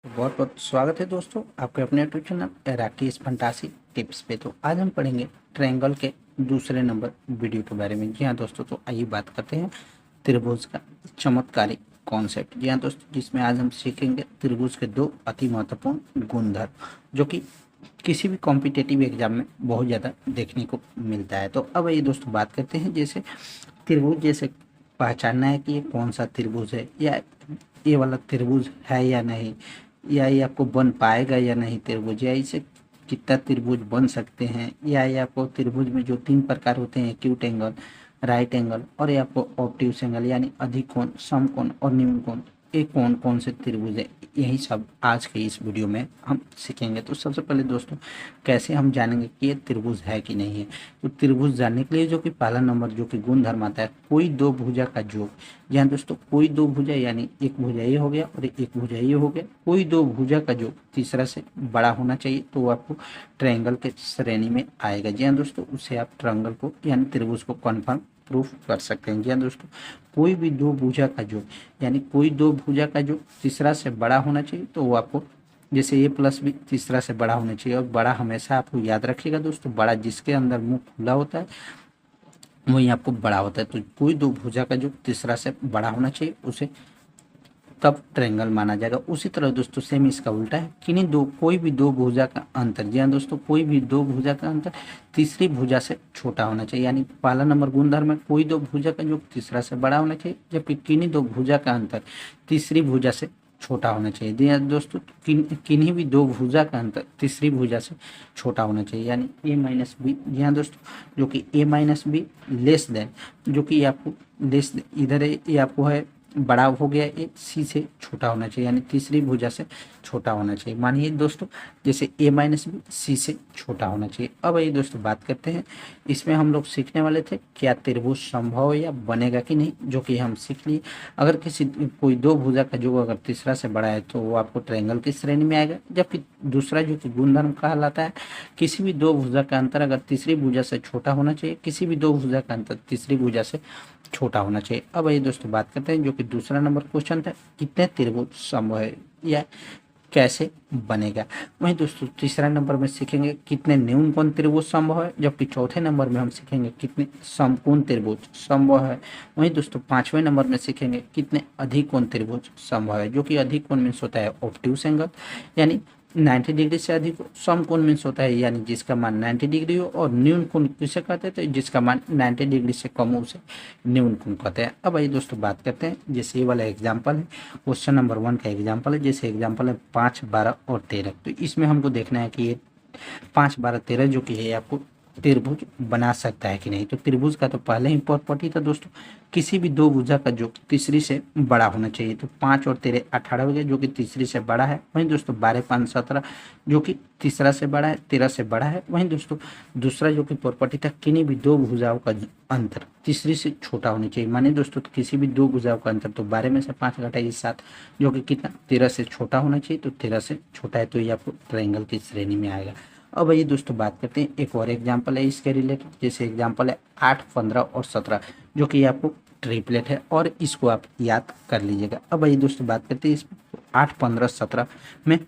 बहुत बहुत स्वागत है दोस्तों आपके अपने YouTube channel Rakesh fantasy tips पे। तो आज हम पढ़ेंगे ट्रायंगल के दूसरे नंबर वीडियो के बारे में। जी हाँ दोस्तों, तो आइए बात करते हैं त्रिभुज का चमत्कारी कॉन्सेप्ट। जी हाँ दोस्तों, जिसमें आज हम सीखेंगे त्रिभुज के दो अति महत्वपूर्ण गुणधर्म जो कि किसी भी कॉम्पिटेटिव एग्जाम में बहुत ज़्यादा देखने को मिलता है। तो अब ये दोस्तों बात करते हैं जैसे त्रिभुज जैसे पहचानना है कि ये कौन सा त्रिभुज है, या ये वाला त्रिभुज है या नहीं, या ये आपको बन पाएगा या नहीं त्रिभुज, या इसे कितना त्रिभुज बन सकते हैं, या ये आपको त्रिभुज में जो तीन प्रकार होते हैं एक्यूट एंगल, राइट एंगल और ये आपको ऑब्ट्यूस एंगल यानी अधिक कोण, समकोण और निम्न कोण, ये कौन कौन से त्रिभुज है, यही सब आज के इस वीडियो में हम सीखेंगे। तो सबसे पहले दोस्तों कैसे हम जानेंगे कि ये त्रिभुज है कि नहीं है। तो त्रिभुज जानने के लिए जो कि पहला नंबर जो कि गुणधर्म आता है, कोई दो भुजा का योग। जहाँ दोस्तों कोई दो भुजा यानी एक भुजा ये हो गया और एक भुजा ये हो गया, कोई दो भुजा का योग तीसरा से बड़ा होना चाहिए तो वो आपको ट्रायंगल के श्रेणी में आएगा। जी हाँ दोस्तों, उससे आप ट्रायंगल को यानी त्रिभुज को कन्फर्म प्रूफ कर सकते हैं। जी हाँ दोस्तों, कोई भी दो भुजा का योग यानी कोई दो भुजा का योग तीसरा से बड़ा होना चाहिए तो वो आपको जैसे ए प्लस बी तीसरा से बड़ा होना चाहिए। और बड़ा हमेशा आपको याद रखिएगा दोस्तों, बड़ा जिसके अंदर मुंह खुला होता है वही आपको बड़ा होता है। तो कोई दो भुजा का योग तीसरा से बड़ा होना चाहिए, उसे तब ट्रायंगल माना जाएगा। उसी तरह दोस्तों सेम इसका उल्टा है, किन्हीं दो कोई भी दो भुजा का अंतर, जी हाँ दोस्तों कोई भी दो भुजा का अंतर तीसरी भुजा से छोटा होना चाहिए। यानी पहला नंबर गुणधर्म है कोई दो भुजा का योग तीसरा से बड़ा होना चाहिए, जबकि किन्हीं दो भुजा का अंतर तीसरी भुजा से छोटा होना चाहिए। जी हाँ दोस्तों, किन्हीं भी दो भुजा का अंतर तीसरी भुजा से छोटा होना चाहिए। यानी ए माइनस बी, जी हाँ दोस्तों, जो कि ए माइनस बी लेस देन, जो कि आपको लेस इधर ये आपको है बड़ा हो गया, ये सी से छोटा होना चाहिए यानी तीसरी भुजा से छोटा होना चाहिए। मानिए दोस्तों जैसे ए माइनस बी सी से छोटा होना चाहिए। अब ये दोस्तों बात करते हैं, इसमें हम लोग सीखने वाले थे क्या त्रिभुज संभव है या बनेगा कि नहीं, जो कि हम सीख लिए। अगर किसी कोई दो भुजा का जो अगर तीसरा से बड़ा है तो वो आपको ट्रायंगल की श्रेणी में आएगा। जबकि दूसरा जो कि गुणधर्म कहलाता है, किसी भी दो भुजा का अंतर अगर तीसरी भुजा से छोटा होना चाहिए, किसी भी दो भुजा का अंतर तीसरी भुजा से छोटा होना चाहिए। अब ये दोस्तों बात करते हैं जो कि दूसरा नंबर क्वेश्चन था, कितने त्रिभुज संभव है या कैसे बनेगा। वहीं दोस्तों तीसरा नंबर में सीखेंगे कितने न्यून कोण त्रिभुज संभव है, जबकि चौथे नंबर में हम सीखेंगे कितने समकोण त्रिभुज संभव है। वहीं दोस्तों पांचवें नंबर में सीखेंगे कितने अधिक कोण त्रिभुज संभव है, जो कि अधिक कोण मीन्स होता है ऑब्ट्यूस एंगल यानी 90 डिग्री से अधिक हो। समकोण मीन्स होता है यानी जिसका मान 90 डिग्री हो, और न्यून कोण किसे कहते हैं तो जिसका मान 90 डिग्री से कम हो उसे न्यून कोण कहते हैं। अब आइए दोस्तों बात करते हैं, जैसे ये वाला एग्जाम्पल है क्वेश्चन नंबर 1 का एग्जाम्पल है। जैसे एग्जाम्पल है 5, 12 और 13। तो इसमें हमको देखना है कि ये 5, 12, 13 जो कि है आपको त्रिभुज बना सकता है कि नहीं। तो त्रिभुज का तो पहले ही प्रॉपर्टी था दोस्तों, किसी भी दो भुजा का योग तीसरी से बड़ा होना चाहिए। तो 5 और 13 18 हो गया जो कि तीसरी से बड़ा है। वहीं दोस्तों 12, 5, 17 जो कि तीसरा से बड़ा है, 13 से बड़ा है। वहीं दोस्तों दूसरा जो कि प्रॉपर्टी था, किन्हीं भी दो भुजाओं का अंतर तीसरी से छोटा होना चाहिए। माने दोस्तों तो किसी भी दो भुजाओं का अंतर, तो 12 में से 5 घटाइए 7 जो कि कितना 13 से छोटा होना चाहिए। तो 13 से छोटा है तो ये आपको ट्रायंगल की श्रेणी में आएगा। अब ये दोस्तों बात करते हैं एक और एग्जाम्पल है इसके रिलेटेड। जैसे एग्जाम्पल है 8, 15 और 17 जो कि आपको ट्रिपलेट है और इसको आप याद कर लीजिएगा। अब ये दोस्तों बात करते हैं इसमें 8, 15, 17 में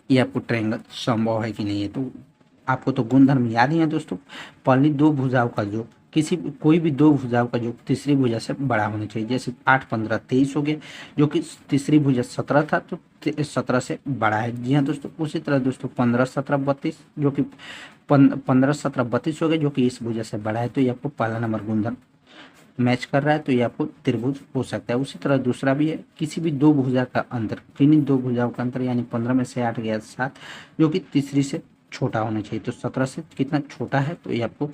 ये आपको ट्रायंगल संभव है कि नहीं है। तो आपको तो गुणधर्म याद ही है दोस्तों, पहली दो भुजाओं का योग कोई भी दो भुजाओं का योग तीसरी भुजा से बड़ा होना चाहिए। जैसे 8, 15, 23 हो गया जो कि तीसरी भुजा 17 था तो 17 से बड़ा है। जी हाँ दोस्तों, उसी तरह दोस्तों 15, 17, 32 जो कि 15, 17, 32 हो गया जो कि इस भुजा से बड़ा है। तो ये आपको पहला नंबर गुणधर्म मैच कर रहा है तो ये आपको त्रिभुज हो सकता है। उसी तरह दूसरा भी है, किसी भी दो भुजा का अंतर, किन्हीं दो भुजाओं का अंतर यानी 15 में से 8 गया 7 जो कि तीसरी से छोटा होना चाहिए। तो 17 से कितना छोटा है तो ये आपको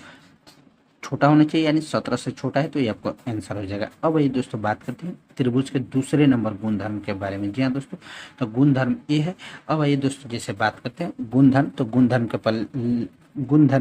छोटा होना चाहिए, यानी 17 से छोटा है तो ये आपका आंसर हो जाएगा। अब ये दोस्तों बात करते हैं त्रिभुज के दूसरे नंबर गुणधर्म के बारे में। जी हाँ दोस्तों, तो गुणधर्म ये है। अब ये दोस्तों जैसे बात करते हैं गुणधर्म, तो गुणधर्म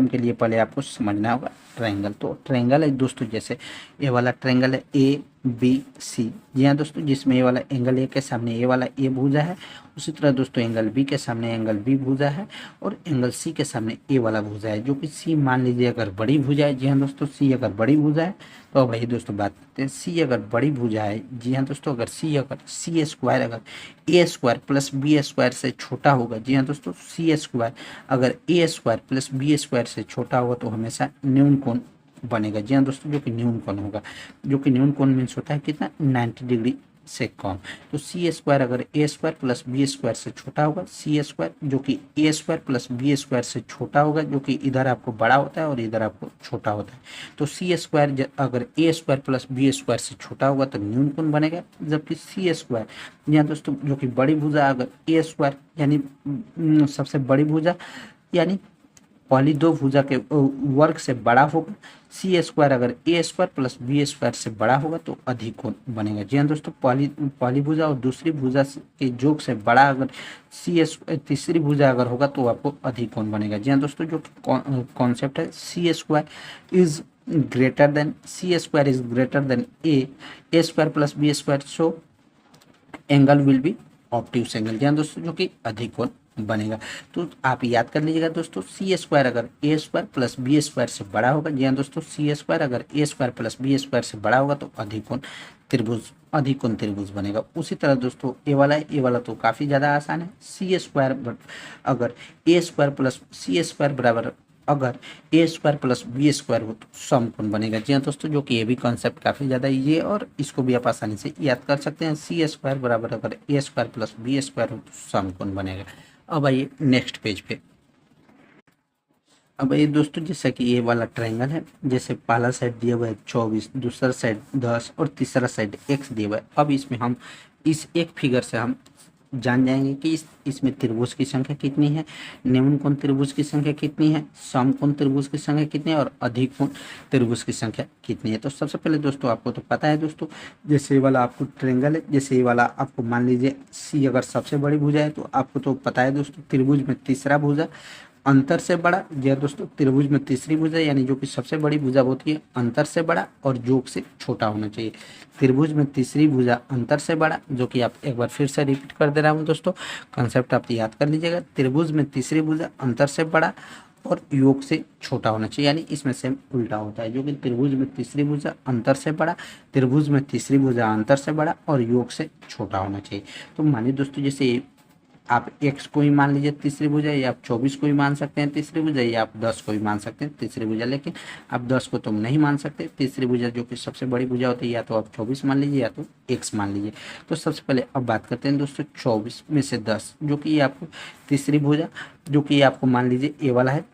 के लिए पहले आपको समझना होगा ट्रायंगल। तो ट्रायंगल है दोस्तों, जैसे ये वाला ट्रायंगल है ए बी सी। जी हाँ दोस्तों, जिसमें ये वाला एंगल ए के सामने ये वाला ए भुजा है, उसी तरह दोस्तों एंगल बी के सामने एंगल बी भुजा है और एंगल सी के सामने ए वाला भुजा है, जो कि सी मान लीजिए अगर बड़ी भुजा है। जी हाँ दोस्तों, सी अगर बड़ी भुजा है तो अब भाई दोस्तों बात करते हैं, सी अगर बड़ी भुजा है। जी हाँ दोस्तों, अगर सी स्क्वायर अगर ए स्क्वायर प्लस बी स्क्वायर से छोटा होगा। जी हाँ दोस्तों, सी स्क्वायर अगर ए स्क्वायर प्लस बी स्क्वायर से छोटा होगा तो हमेशा न्यून कोण बनेगा। जी हाँ दोस्तों, जो कि न्यून कोण होगा, जो कि न्यून कोण मीन्स होता है कितना, 90 डिग्री से कम। तो सी स्क्वायर अगर ए स्क्वायर प्लस बी स्क्वायर से छोटा होगा, सी स्क्वायर जो कि ए स्क्वायर प्लस बी स्क्वायर से छोटा होगा, जो कि इधर आपको बड़ा होता है और इधर आपको छोटा होता है। तो सी स्क्वायर अगर ए स्क्वायर प्लस बी स्क्वायर से छोटा होगा तो न्यून कोण बनेगा, जबकि सी स्क्वायर यहाँ दोस्तों जो कि बड़ी भुजा अगर ए स्क्वायर यानी सबसे बड़ी भुजा यानी पहली दो भुजा के वर्ग से बड़ा होगा, सी स्क्वायर अगर ए स्क्वायर प्लस बी स्क्वायर से बड़ा होगा तो अधिक कोण बनेगा। जी हाँ दोस्तों, पहली भुजा और दूसरी भुजा के योग से बड़ा अगर तीसरी भुजा अगर होगा तो आपको अधिक कोण बनेगा। जी हाँ दोस्तों, जो कॉन्सेप्ट है C square is greater than A square plus B square, so angle will be obtuse angle. जी हाँ दोस्तों, जो कि अधिक कोण बनेगा। तो आप याद कर लीजिएगा दोस्तों, सी स्क्वायर अगर ए स्क्वायर प्लस बी स्क्वायर से बड़ा होगा। जी हाँ दोस्तों, सी स्क्वायर अगर ए स्क्वायर प्लस बी स्क्वायर से बड़ा होगा तो अधिक कोण त्रिभुज बनेगा। उसी तरह दोस्तों ए वाला तो काफ़ी ज़्यादा आसान है। सी स्क्वायर अगर ए स्क्वायर प्लस सी स्क्वायर बराबर अगर ए स्क्वायर प्लस बी स्क्वायर हो तो समकोण बनेगा। जी हाँ दोस्तों, जो कि ये भी कॉन्सेप्ट काफ़ी ज़्यादा ईजी है और इसको भी आप आसानी से याद कर सकते हैं। सी स्क्वायर बराबर अगर ए स्क्वायर प्लस बी स्क्वायर हो तो समकोण बनेगा। अब आइए नेक्स्ट पेज पे। अब ये दोस्तों जैसा कि ये वाला ट्रायंगल है, जैसे पहला साइड दिया हुआ है 24, दूसरा साइड 10 और तीसरा साइड x दिया हुआ है। अब इसमें हम इस एक फिगर से हम जान जाएंगे कि इसमें त्रिभुज की संख्या कितनी है, न्यून कोण त्रिभुज की संख्या कितनी है, समकोण त्रिभुज की संख्या कितनी है और अधिक कोण त्रिभुज की संख्या कितनी है। तो सबसे पहले दोस्तों आपको तो पता है दोस्तों, जैसे ये वाला आपको ट्रायंगल है, जैसे ये वाला आपको मान लीजिए सी अगर सबसे बड़ी भुजा है तो आपको तो पता है दोस्तों, त्रिभुज में तीसरा भुजा अंतर से बड़ा। जी दोस्तों, त्रिभुज में तीसरी भुजा यानी जो कि सबसे बड़ी भुजा होती है अंतर से बड़ा और योग से छोटा होना चाहिए। त्रिभुज में तीसरी भुजा अंतर से बड़ा, जो कि आप एक बार फिर से रिपीट कर दे रहा हूँ दोस्तों, कंसेप्ट आप याद कर लीजिएगा। त्रिभुज में तीसरी भुजा अंतर से बड़ा और योग से छोटा होना चाहिए, यानी इसमें सेम उल्टा होता है, जो कि त्रिभुज में तीसरी भुजा अंतर से बड़ा, त्रिभुज में तीसरी भुजा अंतर से बड़ा और योग से छोटा होना चाहिए। तो मानिए दोस्तों, जैसे आप x को ही मान लीजिए तीसरी भुजा, या आप 24 को ही मान सकते हैं तीसरी भुजा, या आप 10 को ही मान सकते हैं तीसरी भुजा, लेकिन आप 10 को तो नहीं मान सकते। तीसरी भुजा जो कि सबसे बड़ी भुजा होती है, या तो आप 24 मान लीजिए या तो x मान लीजिए। तो सबसे पहले अब बात करते हैं दोस्तों 24 में से 10, जो कि आपको तीसरी भुजा, जो कि आपको मान लीजिए ए वाला है,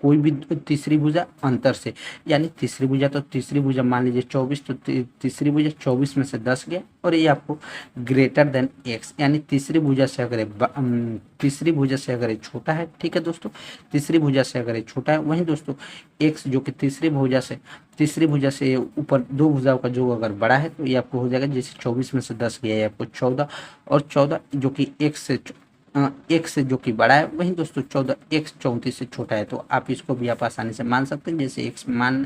कोई भी तीसरी भुजा अंतर से, यानी तीसरी भुजा तो तीसरी भुजा मान लीजिए 24, तो तीसरी भुजा 24 में से 10 गया और ये आपको ग्रेटर देन x, यानी तीसरी भुजा से अगर ये छोटा है, ठीक है दोस्तों, तीसरी भुजा से अगर ये छोटा है, वहीं दोस्तों x जो कि तीसरी भुजा से ऊपर दो भुजाओं का जो अगर बड़ा है तो ये आपको हो जाएगा, जैसे 24 में से 10 गया है आपको 14, और 14 जो कि x से जो कि बड़ा है, वहीं दोस्तों 14 x 34 से छोटा है। तो आप इसको भी आप आसानी से मान सकते हैं, जैसे x मान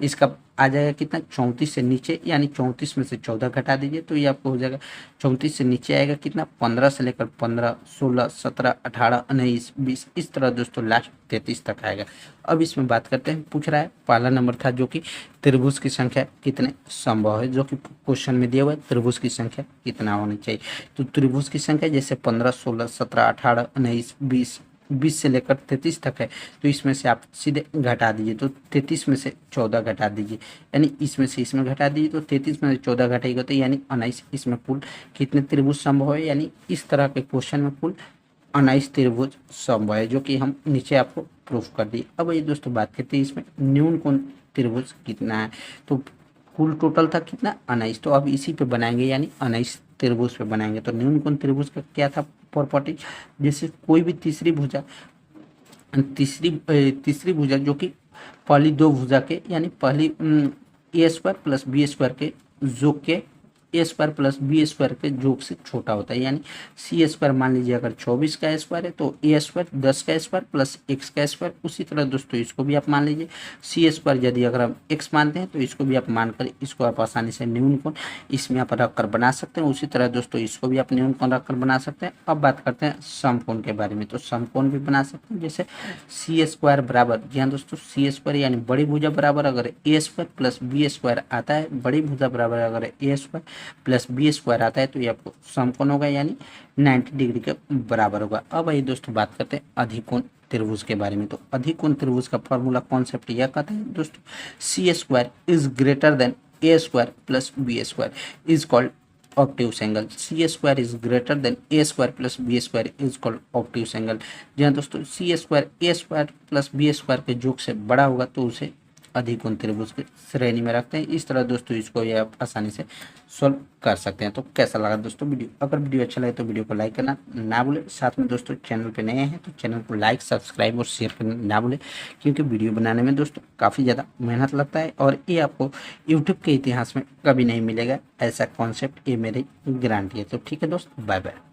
इसका आ जाएगा कितना, 34 से नीचे, यानी 34 में से 14 घटा दीजिए तो ये आपको हो जाएगा 34 से नीचे आएगा कितना, 15 से लेकर 15, 16, 17, 18, 19, 20, इस तरह दोस्तों लास्ट 33 तक आएगा। अब इसमें बात करते हैं, पूछ रहा है पहला नंबर था जो कि त्रिभुज की संख्या कितने संभव है, जो कि क्वेश्चन में दिया हुआ है त्रिभुज की संख्या कितना होनी चाहिए। तो त्रिभुज की संख्या जैसे 15, 16, 17, 18, 19, 20 से लेकर 33 तक है, तो इसमें से आप सीधे घटा दीजिए, तो 33 में से 14 घटा दीजिए, यानी इसमें से इसमें घटा दीजिए, तो 33 में से 14 घटाएगा तो यानी 19। इसमें कुल कितने त्रिभुज संभव है, यानी इस तरह के क्वेश्चन में कुल 19 त्रिभुज संभव है, जो कि हम नीचे आपको प्रूफ कर दिए। अब ये दोस्तों बात करते हैं इसमें न्यून कोण त्रिभुज कितना है, तो कुल टोटल था कितना, 19, तो अब इसी पे बनाएंगे, यानी 19 त्रिभुज पे बनाएंगे। तो न्यून कोण त्रिभुज का क्या था प्रॉपर्टी, जैसे कोई भी तीसरी भुजा जो कि पहली दो भुजा के, यानी पहली ए स्क्वायर प्लस बी स्क्वायर के योग के ए स्क्वायर प्लस बी स्क्वायर के योग से छोटा होता है। यानी सी स्क्वायर मान लीजिए अगर 24 का स्क्वायर है तो ए स्क्वायर 10 का स्क्वायर प्लस एक्स का स्क्वायर। उसी तरह दोस्तों इसको भी आप मान लीजिए सी स्क्वायर यदि अगर आप एक्स मानते हैं तो इसको भी आप मानकर इसको आप आसानी से न्यून कोण इसमें आप रख कर बना सकते हैं। उसी तरह दोस्तों इसको भी आप न्यून कोण रख कर बना सकते हैं। अब बात करते हैं समकोण के बारे में, तो समकोण भी बना सकते हैं। जैसे सी स्क्वायर बराबर, जी हाँ दोस्तों, सी स्क्वायर यानी बड़ी भुजा बराबर अगर ए स्क्वायर प्लस बी स्क्वायर आता है, बड़ी भुजा बराबर अगर ए स्क्वायर प्लस बी स्क्वायर आता है तो ये आपको समकोण होगा यानी 90 डिग्री के बराबर होगा। अब आइए दोस्तों बात करते हैं अधिकोण त्रिभुज के बारे में। तो अधिकोण त्रिभुज का फॉर्मूला कॉन्सेप्ट यह कहते हैं दोस्तों, C square is greater than A square plus B square is called obtuse angle. C square is greater than A square plus B square is called obtuse angle. जी हाँ दोस्तों, C square A square plus B square के योग से बड़ा होगा तो उसे अधिकोण त्रिभुज की श्रेणी में रखते हैं। इस तरह दोस्तों इसको ये आप आसानी से सॉल्व कर सकते हैं। तो कैसा लगा दोस्तों वीडियो? अगर वीडियो अच्छा लगे तो वीडियो को लाइक करना ना भूलें। साथ में दोस्तों चैनल पे नए हैं तो चैनल को लाइक सब्सक्राइब और शेयर करना ना भूलें, क्योंकि वीडियो बनाने में दोस्तों काफ़ी ज़्यादा मेहनत लगता है और ये आपको यूट्यूब के इतिहास में कभी नहीं मिलेगा ऐसा कॉन्सेप्ट, ये मेरी गारंटी है। तो ठीक है दोस्त, बाय बाय।